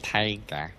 Tiger.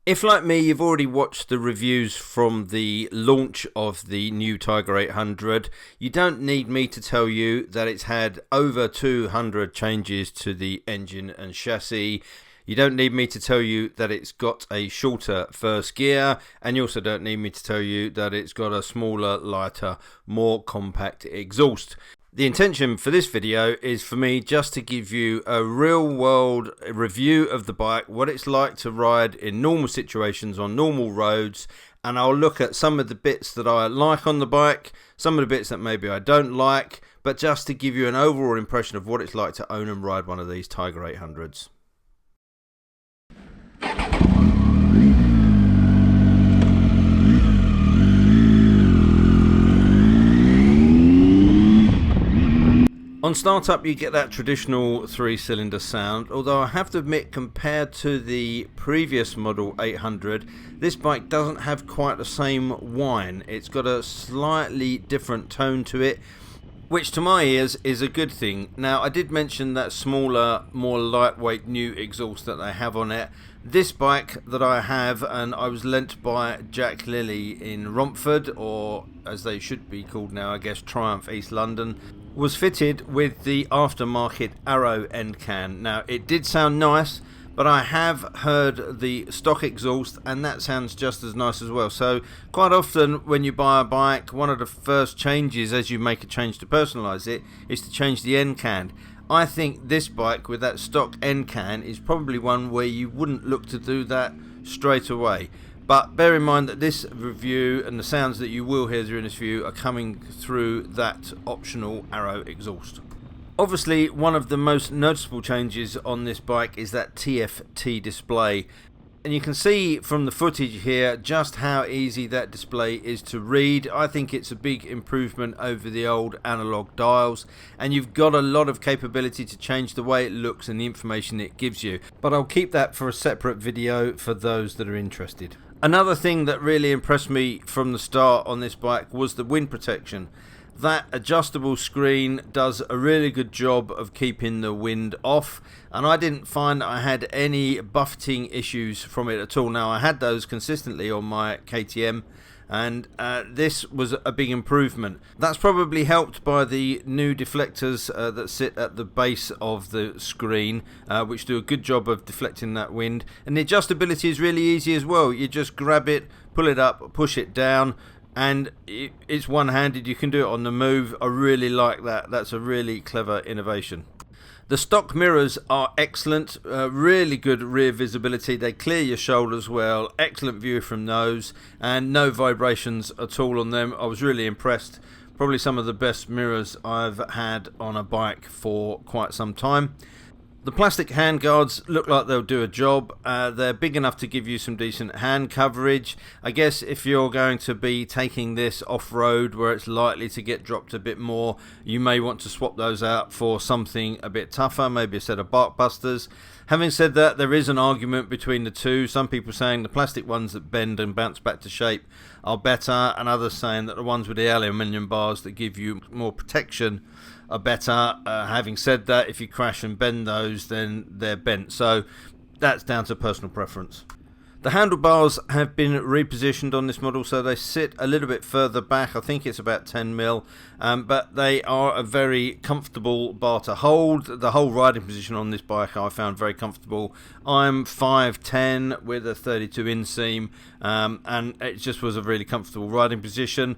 If, like me, you've already watched the reviews from the launch of the new Tiger 800, you don't need me to tell you that it's had over 200 changes to the engine and chassis. You don't need me to tell you that it's got a shorter first gear, and you also don't need me to tell you that it's got a smaller, lighter, more compact exhaust. The intention for this video is for me just to give you a real world review of the bike, what it's like to ride in normal situations on normal roads, and I'll look at some of the bits that I like on the bike, some of the bits that maybe I don't like, but just to give you an overall impression of what it's like to own and ride one of these Tiger 800s. On startup you get that traditional 3-cylinder sound, although I have to admit, compared to the previous model 800, this bike doesn't have quite the same whine. It's got a slightly different tone to it, which to my ears is a good thing. Now, I did mention that smaller, more lightweight new exhaust that they have on it. This bike that I have, and I was lent by Jack Lilly in Romford, or as they should be called now, I guess Triumph East London, was fitted with the aftermarket Arrow end can. Now, it did sound nice, but I have heard the stock exhaust and that sounds just as nice as well. So quite often when you buy a bike, one of the first changes as you make a change to personalise it is to change the end can. I think this bike with that stock end can is probably one where you wouldn't look to do that straight away. But bear in mind that this review and the sounds that you will hear during this review are coming through that optional Arrow exhaust. Obviously, one of the most noticeable changes on this bike is that TFT display. And you can see from the footage here just how easy that display is to read. I think it's a big improvement over the old analog dials, and you've got a lot of capability to change the way it looks and the information it gives you. But I'll keep that for a separate video for those that are interested. Another thing that really impressed me from the start on this bike was the wind protection. That adjustable screen does a really good job of keeping the wind off, and I didn't find I had any buffeting issues from it at all. Now, I had those consistently on my KTM, and this was a big improvement. That's probably helped by the new deflectors that sit at the base of the screen, which do a good job of deflecting that wind. And the adjustability is really easy as well. You just grab it, pull it up, push it down, and it's one-handed. You can do it on the move. I really like that. That's a really clever innovation. The stock mirrors are excellent, really good rear visibility. They clear your shoulders well, excellent view from those, and no vibrations at all on them. I was really impressed. Probably some of the best mirrors I've had on a bike for quite some time. The plastic handguards look like they'll do a job. They're big enough to give you some decent hand coverage. I guess if you're going to be taking this off-road where it's likely to get dropped a bit more, you may want to swap those out for something a bit tougher, maybe a set of bark busters. Having said that, there is an argument between the two. Some people saying the plastic ones that bend and bounce back to shape are better, and others saying that the ones with the aluminium bars that give you more protection are better. Having said that, if you crash and bend those, then they're bent. So that's down to personal preference. The handlebars have been repositioned on this model, so they sit a little bit further back. I think it's about 10 mil, but they are a very comfortable bar to hold. The whole riding position on this bike I found very comfortable. I'm 5'10" with a 32 inseam, and it just was a really comfortable riding position.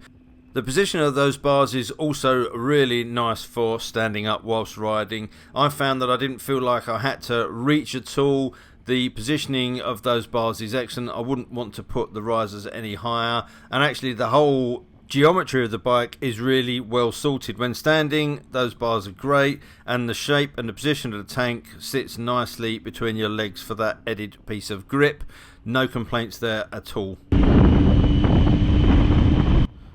The position of those bars is also really nice for standing up whilst riding. I found that I didn't feel like I had to reach at all. The positioning of those bars is excellent. I wouldn't want to put the risers any higher, and actually the whole geometry of the bike is really well sorted. When standing, those bars are great, and the shape and the position of the tank sits nicely between your legs for that added piece of grip. No complaints there at all.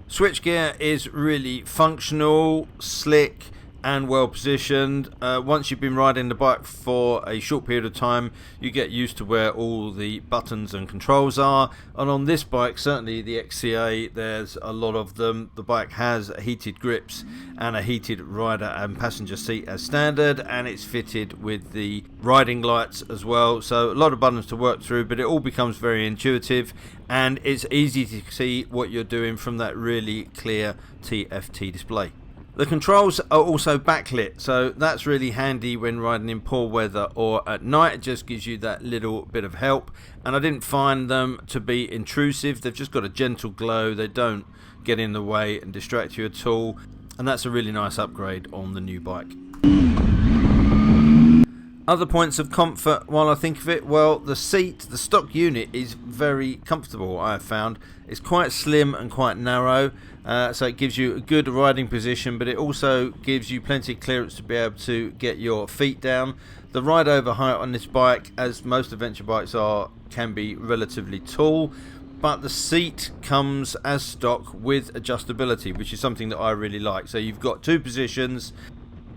Switchgear is really functional, slick, and well positioned. Once you've been riding the bike for a short period of time, you get used to where all the buttons and controls are. And on this bike, certainly the XCA, there's a lot of them. The bike has heated grips and a heated rider and passenger seat as standard, and it's fitted with the riding lights as well. So a lot of buttons to work through, but it all becomes very intuitive, and it's easy to see what you're doing from that really clear TFT display. The controls are also backlit, so that's really handy when riding in poor weather or at night. It just gives you that little bit of help, and I didn't find them to be intrusive. They've just got a gentle glow. They don't get in the way and distract you at all, and that's a really nice upgrade on the new bike. Other points of comfort while I think of it, well, the seat, the stock unit is very comfortable, I have found. It's quite slim and quite narrow, so it gives you a good riding position, but it also gives you plenty of clearance to be able to get your feet down. The ride over height on this bike, as most adventure bikes are, can be relatively tall, but the seat comes as stock with adjustability, which is something that I really like. So you've got two positions.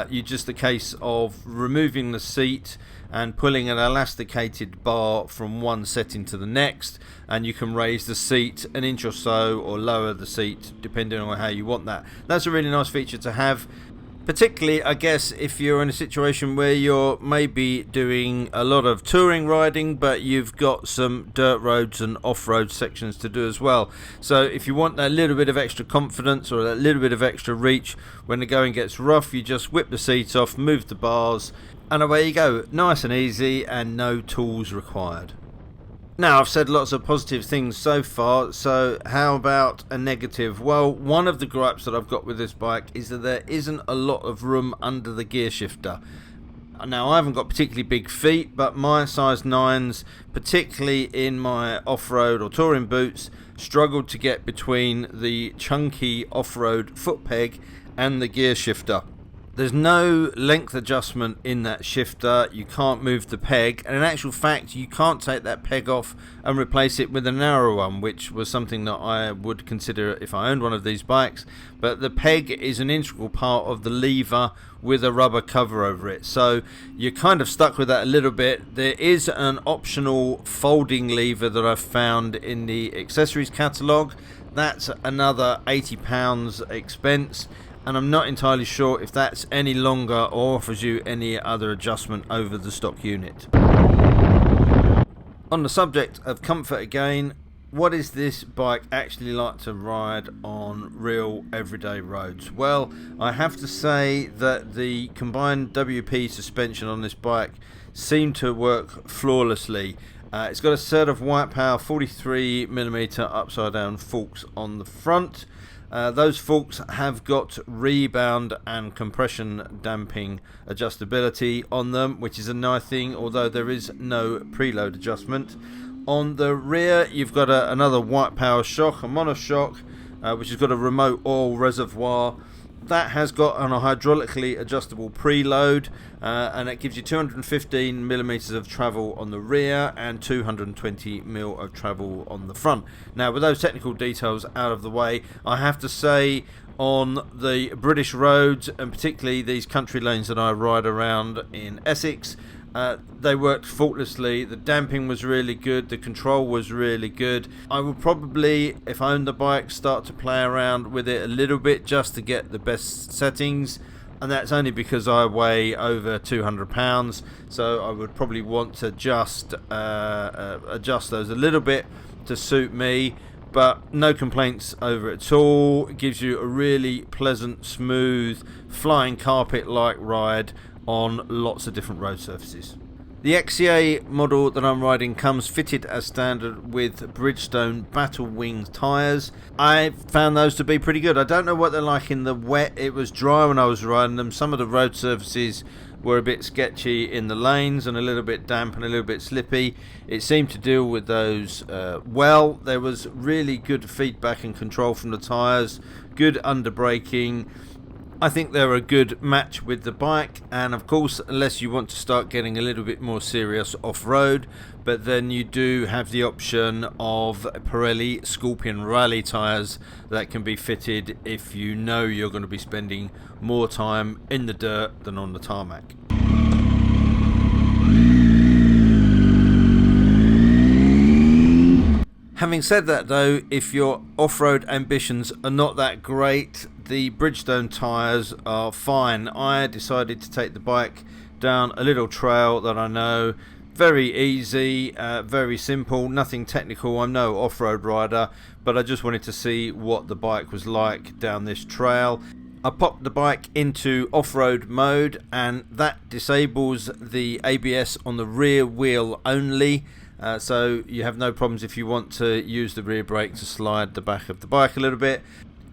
You just a case of removing the seat and pulling an elasticated bar from one setting to the next, and you can raise the seat an inch or so or lower the seat depending on how you want that. That's a really nice feature to have, particularly I guess if you're in a situation where you're maybe doing a lot of touring riding, but you've got some dirt roads and off-road sections to do as well. So if you want that little bit of extra confidence or that little bit of extra reach when the going gets rough, you just whip the seat off, move the bars, and away you go. Nice and easy, and no tools required. Now, I've said lots of positive things so far, so how about a negative? Well, one of the gripes that I've got with this bike is that there isn't a lot of room under the gear shifter. Now, I haven't got particularly big feet, but my size 9s, particularly in my off-road or touring boots, struggled to get between the chunky off-road foot peg and the gear shifter. There's no length adjustment in that shifter. You can't move the peg, and in actual fact you can't take that peg off and replace it with a narrow one, which was something that I would consider if I owned one of these bikes. But the peg is an integral part of the lever with a rubber cover over it, so you're kind of stuck with that a little bit. There is an optional folding lever that I've found in the accessories catalogue. That's another £80 expense, and I'm not entirely sure if that's any longer or offers you any other adjustment over the stock unit. On the subject of comfort again, what is this bike actually like to ride on real everyday roads? Well, I have to say that the combined WP suspension on this bike seemed to work flawlessly. It's got a set of White Power 43mm upside down forks on the front. Those forks have got rebound and compression damping adjustability on them, which is a nice thing, although there is no preload adjustment. On the rear you've got another White Power shock, a monoshock, which has got a remote oil reservoir. That has got an hydraulically adjustable preload, and it gives you 215mm of travel on the rear and 220mm of travel on the front. Now, with those technical details out of the way, I have to say on the British roads, and particularly these country lanes that I ride around in Essex, they worked faultlessly. The damping was really good, the control was really good. I will probably, if I own the bike, start to play around with it a little bit just to get the best settings, and that's only because I weigh over 200 pounds, so I would probably want to just adjust those a little bit to suit me. But no complaints over it at all. It gives you a really pleasant, smooth, flying carpet like ride on lots of different road surfaces. The XCA model that I'm riding comes fitted as standard with Bridgestone Battle Wing tyres. I found those to be pretty good. I don't know what they're like in the wet. It was dry when I was riding them. Some of the road surfaces were a bit sketchy in the lanes and a little bit damp and a little bit slippy. It seemed to deal with those well. There was really good feedback and control from the tyres, good under braking. I think they're a good match with the bike, and of course, unless you want to start getting a little bit more serious off-road, but then you do have the option of Pirelli Scorpion Rally tyres that can be fitted if you know you're going to be spending more time in the dirt than on the tarmac. Having said that though, if your off-road ambitions are not that great, the Bridgestone tyres are fine. I decided to take the bike down a little trail that I know, very easy, very simple, nothing technical. I'm no off-road rider, but I just wanted to see what the bike was like down this trail. I popped the bike into off-road mode, and that disables the ABS on the rear wheel only. So you have no problems if you want to use the rear brake to slide the back of the bike a little bit.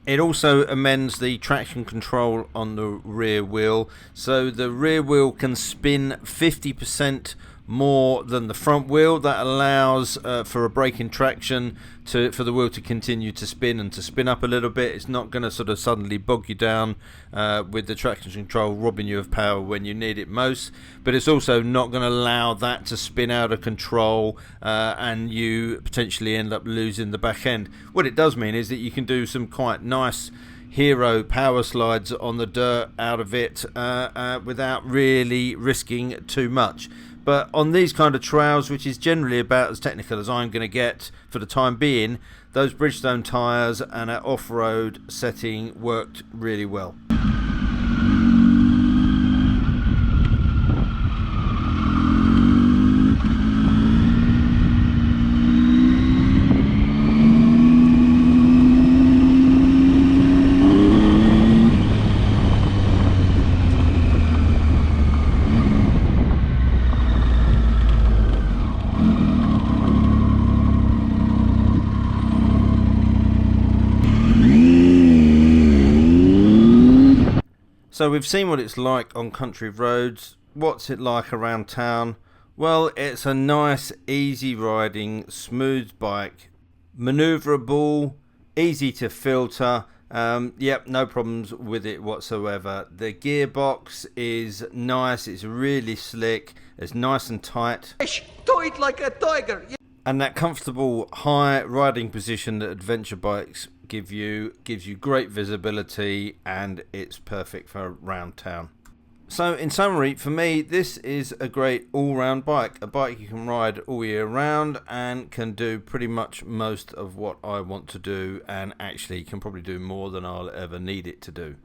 It also amends the traction control on the rear wheel, so the rear wheel can spin 50% more than the front wheel. That allows for a braking traction for the wheel to continue to spin and to spin up a little bit. It's not going to sort of suddenly bog you down with the traction control robbing you of power when you need it most, but it's also not going to allow that to spin out of control and you potentially end up losing the back end. What it does mean is that you can do some quite nice hero power slides on the dirt out of it without really risking too much. But on these kind of trails, which is generally about as technical as I'm going to get for the time being, those Bridgestone tyres and an off-road setting worked really well. So we've seen what it's like on country roads. What's it like around town? Well, it's a nice, easy riding, smooth bike. Manoeuvrable, easy to filter. Yep, no problems with it whatsoever. The gearbox is nice, it's really slick, it's nice and tight. Do it like a tiger. And that comfortable high riding position that adventure bikes gives you great visibility, and it's perfect for around town. So in summary, for me, this is a great all-round bike, a bike you can ride all year round and can do pretty much most of what I want to do, and actually can probably do more than I'll ever need it to do.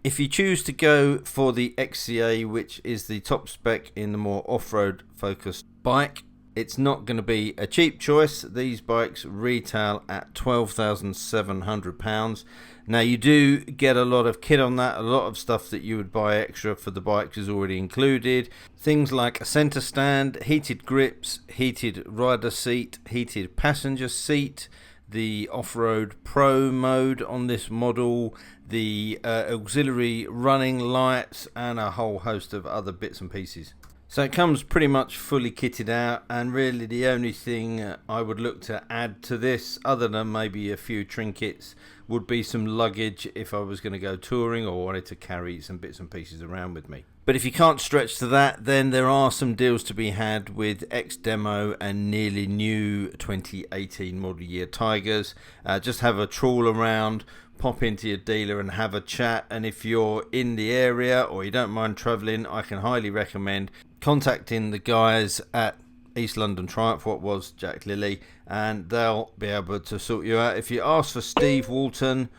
If you choose to go for the XCA, which is the top spec in the more off-road focused bike, it's not going to be a cheap choice. These bikes retail at £12,700. Now you do get a lot of kit on that. A lot of stuff that you would buy extra for the bikes is already included. Things like a center stand, heated grips, heated rider seat, heated passenger seat, the off-road pro mode on this model, the auxiliary running lights, and a whole host of other bits and pieces. So it comes pretty much fully kitted out, and really the only thing I would look to add to this, other than maybe a few trinkets, would be some luggage if I was going to go touring or wanted to carry some bits and pieces around with me. But if you can't stretch to that, then there are some deals to be had with ex-demo and nearly new 2018 model year Tigers. Just have a trawl around, pop into your dealer and have a chat, and if you're in the area or you don't mind travelling, I can highly recommend contacting the guys at East London Triumph, what was Jack Lilly, and they'll be able to sort you out. If you ask for Steve Walton,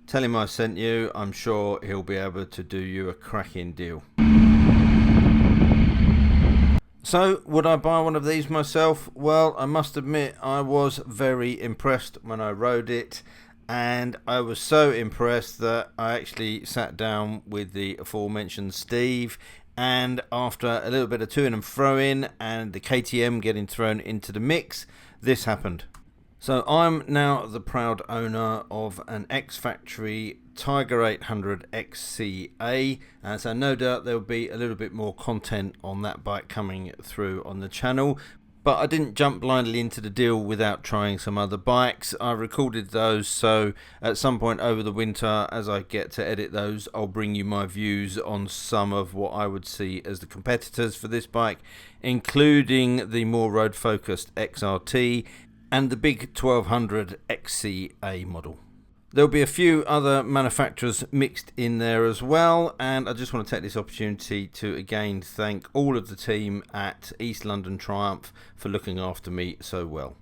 tell him I sent you. I'm sure he'll be able to do you a cracking deal. So, would I buy one of these myself? Well, I must admit I was very impressed when I rode it, and I was so impressed that I actually sat down with the aforementioned Steve, and after a little bit of to and fro-in and the KTM getting thrown into the mix, this happened. So I'm now the proud owner of an ex-factory Tiger 800 XCA, so no doubt there'll be a little bit more content on that bike coming through on the channel. But I didn't jump blindly into the deal without trying some other bikes. I recorded those, so at some point over the winter, as I get to edit those, I'll bring you my views on some of what I would see as the competitors for this bike, including the more road-focused XRT and the big 1200 XCA model. There'll be a few other manufacturers mixed in there as well, and I just want to take this opportunity to again thank all of the team at East London Triumph for looking after me so well.